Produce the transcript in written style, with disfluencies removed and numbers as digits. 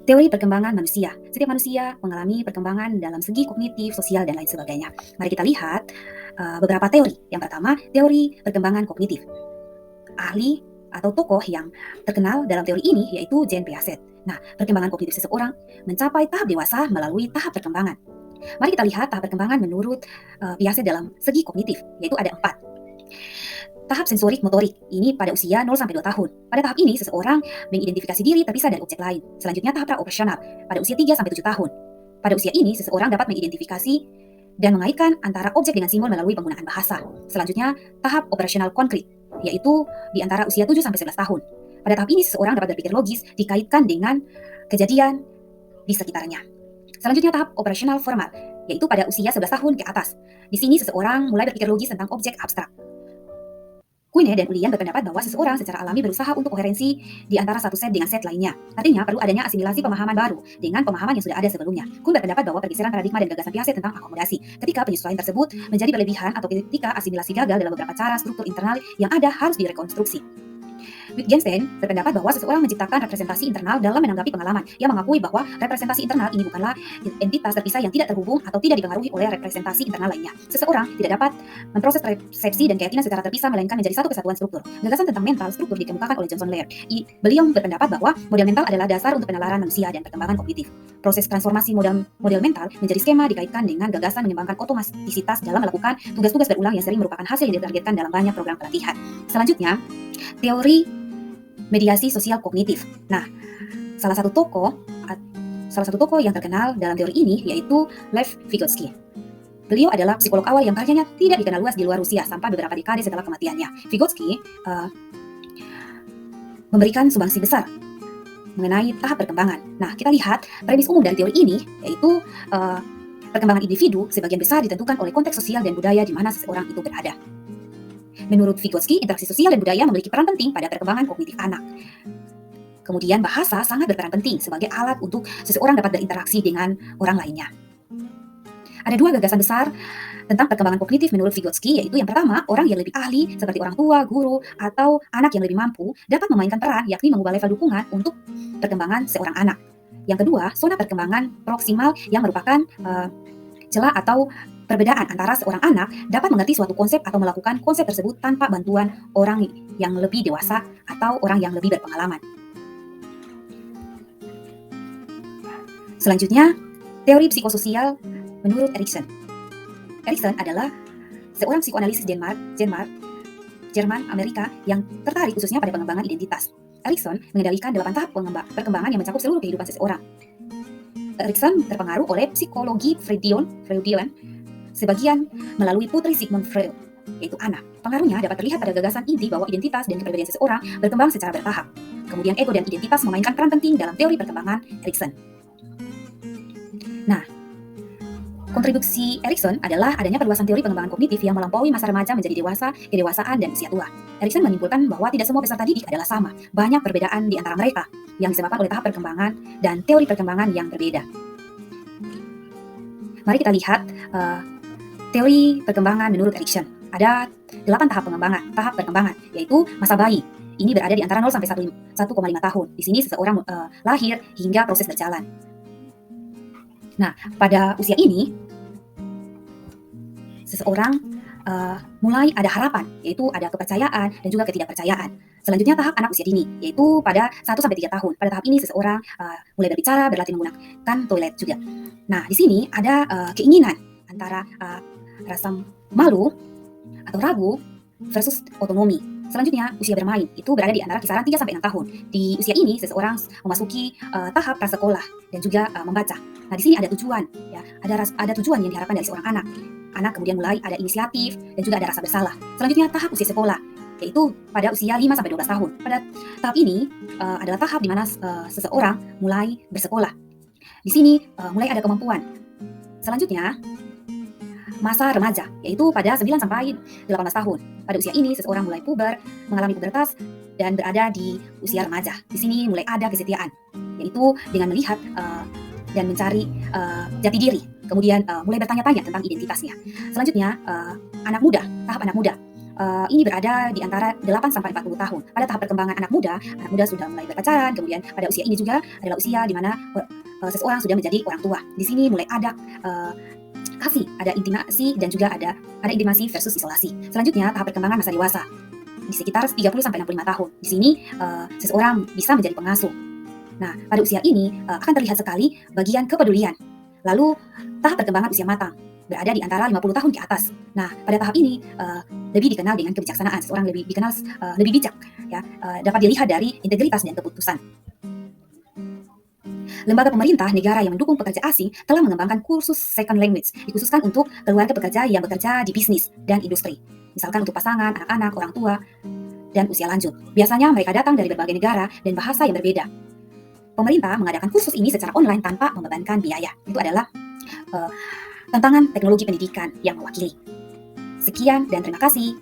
Teori perkembangan manusia. Setiap manusia mengalami perkembangan dalam segi kognitif, sosial, dan lain sebagainya. Mari kita lihat beberapa teori. Yang pertama, teori perkembangan kognitif. Ahli atau tokoh yang terkenal dalam teori ini yaitu Jean Piaget. Nah, perkembangan kognitif seseorang mencapai tahap dewasa melalui tahap perkembangan. Mari kita lihat tahap perkembangan menurut Piaget dalam segi kognitif, yaitu ada 4. Tahap sensorik motorik, ini pada usia 0-2 tahun. Pada tahap ini, seseorang mengidentifikasi diri terpisah dari objek lain. Selanjutnya tahap pra-operasional, pada usia 3-7 tahun. Pada usia ini, seseorang dapat mengidentifikasi dan mengaitkan antara objek dengan simbol melalui penggunaan bahasa. Selanjutnya, tahap operasional konkret, yaitu di antara usia 7-11 tahun. Pada tahap ini, seseorang dapat berpikir logis dikaitkan dengan kejadian di sekitarnya. Selanjutnya, tahap operasional formal, yaitu pada usia 11 tahun ke atas. Di sini, seseorang mulai berpikir logis tentang objek abstrak. Quine dan Ulian berpendapat bahwa seseorang secara alami berusaha untuk koherensi di antara satu set dengan set lainnya. Artinya, perlu adanya asimilasi pemahaman baru dengan pemahaman yang sudah ada sebelumnya. Kuhn berpendapat bahwa pergeseran paradigma dan gagasan Piaget tentang akomodasi. Ketika penyesuaian tersebut menjadi berlebihan atau ketika asimilasi gagal dalam beberapa cara struktur internal yang ada harus direkonstruksi. Wittgenstein berpendapat bahwa seseorang menciptakan representasi internal dalam menanggapi pengalaman. Ia mengakui bahwa representasi internal ini bukanlah entitas terpisah yang tidak terhubung atau tidak dipengaruhi oleh representasi internal lainnya. Seseorang tidak dapat memproses persepsi dan keyakinan secara terpisah melainkan menjadi satu kesatuan struktur. Gagasan tentang mental struktur dikemukakan oleh Johnson Laird. Beliau berpendapat bahwa model mental adalah dasar untuk penalaran manusia dan perkembangan kognitif. Proses transformasi model mental menjadi skema dikaitkan dengan gagasan mengembangkan otomatisitas dalam melakukan tugas-tugas berulang yang sering merupakan hasil yang ditargetkan dalam banyak program pelatihan. Selanjutnya, teori mediasi sosial kognitif. Nah, salah satu tokoh yang terkenal dalam teori ini yaitu Lev Vygotsky. Beliau adalah psikolog awal yang karyanya tidak dikenal luas di luar Rusia sampai beberapa dekade setelah kematiannya. Vygotsky memberikan sumbangsi besar mengenai tahap perkembangan. Nah, kita lihat premis umum dari teori ini yaitu perkembangan individu sebagian besar ditentukan oleh konteks sosial dan budaya di mana seseorang itu berada. Menurut Vygotsky, interaksi sosial dan budaya memiliki peran penting pada perkembangan kognitif anak. Kemudian bahasa sangat berperan penting sebagai alat untuk seseorang dapat berinteraksi dengan orang lainnya. Ada 2 gagasan besar tentang perkembangan kognitif menurut Vygotsky, yaitu yang pertama, orang yang lebih ahli seperti orang tua, guru, atau anak yang lebih mampu dapat memainkan peran yakni mengubah level dukungan untuk perkembangan seorang anak. Yang kedua, zona perkembangan proksimal yang merupakan celah atau perbedaan antara seorang anak dapat mengerti suatu konsep atau melakukan konsep tersebut tanpa bantuan orang yang lebih dewasa atau orang yang lebih berpengalaman. Selanjutnya, teori psikososial menurut Erikson. Erikson adalah seorang psikoanalisis Jerman Amerika yang tertarik khususnya pada pengembangan identitas. Erikson mengendalikan 8 tahap perkembangan yang mencakup seluruh kehidupan seseorang. Erikson terpengaruh oleh psikologi Freudian sebagian melalui putri Sigmund Freud, yaitu Anna. Pengaruhnya dapat terlihat pada gagasan inti bahwa identitas dan kepribadian seseorang berkembang secara bertahap. Kemudian ego dan identitas memainkan peran penting dalam teori perkembangan Erikson. Nah, kontribusi Erikson adalah adanya perluasan teori pengembangan kognitif yang melampaui masa remaja menjadi dewasa, kedewasaan, dan usia tua. Erikson menyimpulkan bahwa tidak semua peserta didik adalah sama. Banyak perbedaan di antara mereka yang disebabkan oleh tahap perkembangan dan teori perkembangan yang berbeda. Mari kita lihat teori perkembangan menurut Erikson. Ada 8 tahap perkembangan, yaitu masa bayi. Ini berada di antara 0-1,5 tahun. Di sini seseorang lahir hingga proses berjalan. Nah, pada usia ini, seseorang mulai ada harapan, yaitu ada kepercayaan dan juga ketidakpercayaan. Selanjutnya tahap anak usia dini, yaitu pada 1-3 tahun. Pada tahap ini seseorang mulai berbicara, berlatih menggunakan toilet juga. Nah, di sini ada keinginan antara rasa malu atau ragu versus otonomi. Selanjutnya, usia bermain itu berada di antara kisaran 3-6 tahun. Di usia ini, seseorang memasuki tahap prasekolah dan juga membaca. Nah, di sini ada tujuan, ya. Ada tujuan yang diharapkan dari seorang anak. Anak kemudian mulai ada inisiatif dan juga ada rasa bersalah. Selanjutnya, tahap usia sekolah, yaitu pada usia 5-12 tahun. Pada tahap ini adalah tahap di mana seseorang mulai bersekolah. Di sini mulai ada kemampuan. Selanjutnya, masa remaja, yaitu pada 9-18 tahun. Pada usia ini, seseorang mulai puber, mengalami pubertas, dan berada di usia remaja. Di sini mulai ada kesetiaan, yaitu dengan melihat dan mencari jati diri. Kemudian mulai bertanya-tanya tentang identitasnya. Selanjutnya, tahap anak muda. ini berada di antara 8 sampai 40 tahun. Pada tahap perkembangan anak muda sudah mulai berpacaran, kemudian pada usia ini juga adalah usia di mana seseorang sudah menjadi orang tua. Di sini mulai ada kasih, ada intimasi, dan juga ada intimasi versus isolasi. Selanjutnya, tahap perkembangan masa dewasa di sekitar 30 sampai 65 tahun. Di sini seseorang bisa menjadi pengasuh. Nah, pada usia ini akan terlihat sekali bagian kepedulian. Lalu, tahap perkembangan usia matang berada di antara 50 tahun ke atas. Nah, pada tahap ini lebih dikenal dengan kebijaksanaan. Seorang lebih dikenal lebih bijak, ya, dapat dilihat dari integritas dan keputusan. Lembaga pemerintah negara yang mendukung pekerja asing telah mengembangkan kursus second language, dikhususkan untuk keluarga pekerja yang bekerja di bisnis dan industri. Misalkan untuk pasangan, anak-anak, orang tua, dan usia lanjut. Biasanya mereka datang dari berbagai negara dan bahasa yang berbeda. Pemerintah mengadakan kursus ini secara online tanpa membebankan biaya. Itu adalah tantangan teknologi pendidikan yang mewakili. Sekian dan terima kasih.